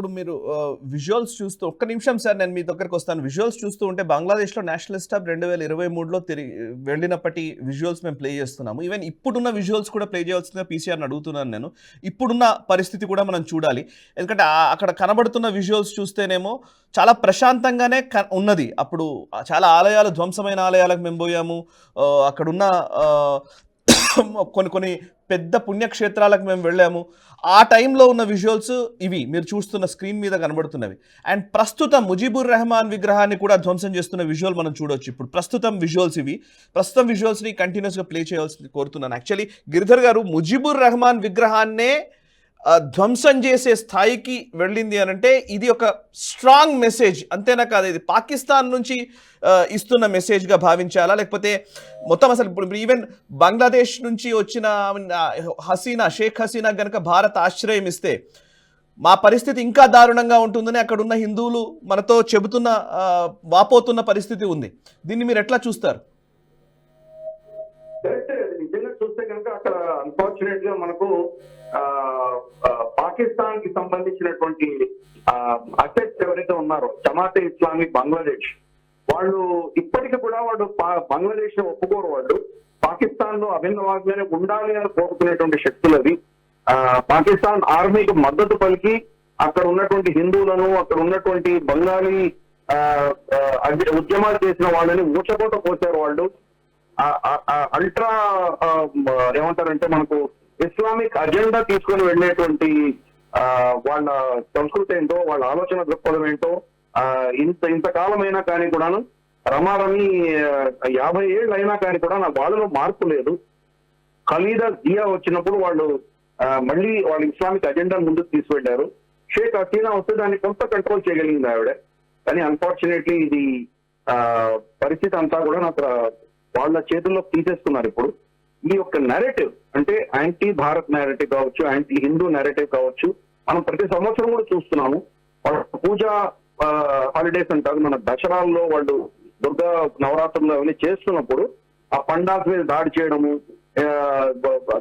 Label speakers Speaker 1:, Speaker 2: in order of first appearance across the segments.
Speaker 1: ఇప్పుడు మీరు విజువల్స్ చూస్తూ ఒక్క నిమిషం సార్ నేను మీ దగ్గరకు వస్తాను. విజువల్స్ చూస్తూ ఉంటే బంగ్లాదేశ్లో నేషనల్ స్టాప్ 2023లో వెళ్ళినప్పటి విజువల్స్ మేము ప్లే చేస్తున్నాము. ఈవెన్ ఇప్పుడున్న విజువల్స్ కూడా ప్లే చేయాల్సిందిగా పీసీఆర్ని అడుగుతున్నాను నేను. ఇప్పుడున్న పరిస్థితి కూడా మనం చూడాలి. ఎందుకంటే అక్కడ కనబడుతున్న విజువల్స్ చూస్తేనేమో చాలా ప్రశాంతంగానే ఉన్నది. అప్పుడు చాలా ఆలయాలు, ధ్వంసమైన ఆలయాలకు మేము పోయాము. అక్కడున్న కొన్ని పెద్ద పుణ్యక్షేత్రాలకు మేము వెళ్ళాము. ఆ టైంలో ఉన్న విజువల్స్ ఇవి మీరు చూస్తున్న స్క్రీన్ మీద కనబడుతున్నవి. అండ్ ప్రస్తుతం ముజీబుర్ రెహమాన్ విగ్రహాన్ని కూడా ధ్వంసం చేస్తున్న విజువల్ మనం చూడవచ్చు. ఇప్పుడు ప్రస్తుతం విజువల్స్ ఇవి. ప్రస్తుతం విజువల్స్ని కంటిన్యూస్గా ప్లే చేయాల్సింది కోరుతున్నాను. యాక్చువల్లీ గిరిధర్ గారు, ముజీబుర్ రెహమాన్ విగ్రహాన్నే ధ్వంసం చేసే స్థాయికి వెళ్ళింది అని అంటే ఇది ఒక స్ట్రాంగ్ మెసేజ్ అంతేనా కాదు? ఇది పాకిస్తాన్ నుంచి ఇస్తున్న మెసేజ్గా భావించాలా, లేకపోతే మొత్తం అసలు ఇప్పుడు ఈవెన్ బంగ్లాదేశ్ నుంచి వచ్చిన షేక్ హసీనా కనుక భారత్ ఆశ్రయం ఇస్తే మా పరిస్థితి ఇంకా దారుణంగా ఉంటుందని అక్కడున్న హిందువులు మనతో చెబుతున్న వాపోతున్న పరిస్థితి ఉంది. దీన్ని మీరు ఎట్లా చూస్తారు?
Speaker 2: నిజంగా చూస్తే కనుక అక్కడ అన్ఫార్చునేట్ గా మనకు పాకిస్తాన్ కి సంబంధించినటువంటి అసెట్స్ ఎవరైతే ఉన్నారో జమాతే ఇస్లామీ బంగ్లాదేశ్, వాళ్ళు ఇప్పటికీ కూడా వాళ్ళు బంగ్లాదేశ్ ఒప్పుకోరు. వాళ్ళు పాకిస్తాన్ లో అభిన్నవాగ్గానే ఉండాలి అని కోరుకునేటువంటి శక్తులు అవి. పాకిస్తాన్ ఆర్మీకి మద్దతు పలికి అక్కడ ఉన్నటువంటి హిందువులను, అక్కడ ఉన్నటువంటి బంగాళీ ఉద్యమాలు చేసిన వాళ్ళని ఊచకోట పోసారు. వాళ్ళు అల్ట్రా ఏమంటారంటే మనకు ఇస్లామిక్ అజెండా తీసుకొని వెళ్ళేటువంటి వాళ్ళ సంస్కృతి ఏంటో, వాళ్ళ ఆలోచన దృక్పథం ఏంటో ఇంతకాలమైనా కానీ కూడాను రమారమి 50 ఏళ్ళు అయినా కానీ కూడా వాళ్ళలో మార్పు లేదు. ఖలీదా జియా వచ్చినప్పుడు వాళ్ళు మళ్ళీ వాళ్ళ ఇస్లామిక్ అజెండా ముందుకు తీసుకెళ్లారు. షేక్ హసీనా వస్తే దాన్ని కొంత కంట్రోల్ చేయగలిగింది ఆవిడ. కానీ అన్ఫార్చునేట్లీ ఇది పరిస్థితి అంతా కూడా వాళ్ళ చేతుల్లో తీసేస్తున్నారు. ఇప్పుడు ఈ యొక్క నెరేటివ్ అంటే యాంటీ భారత్ నెరేటివ్ కావచ్చు, యాంటీ హిందూ నెరేటివ్ కావచ్చు, మనం ప్రతి సంవత్సరం కూడా చూస్తున్నాము. వాళ్ళ పూజా హాలిడేస్ అంటారు, మన దసరాల్లో వాళ్ళు దుర్గా నవరాత్రులు అవన్నీ చేస్తున్నప్పుడు ఆ పండాస్ మీద దాడి చేయడము,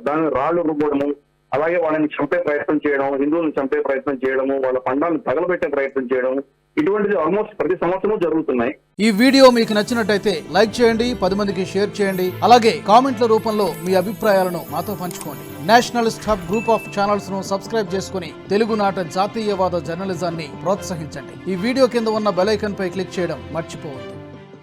Speaker 2: దాని రాళ్లు రుబ్బడము, అలాగే వాళ్ళని చంపే ప్రయత్నం చేయడం, హిందువులను చంపే ప్రయత్నం చేయడము, వాళ్ళ పండాలను తగలబెట్టే ప్రయత్నం చేయడం, ఇటువంటిది ఆల్మోస్ట్ ప్రతి సంవత్సరం జరుగుతున్నాయి.
Speaker 3: ఈ వీడియో మీకు నచ్చినట్టయితే లైక్ చేయండి, 10 మందికి షేర్ చేయండి. అలాగే కామెంట్ల రూపంలో మీ అభిప్రాయాలను మాతో పంచుకోండి. Nationalist hub group of channels ను సబ్స్క్రైబ్ చేసుకుని తెలుగునాట జాతీయవాద జర్నలిజాన్ని ప్రోత్సహించండి. ఈ వీడియో కింద ఉన్న బెల్ ఐకాన్ పై క్లిక్ చేయడం మర్చిపోవద్దు.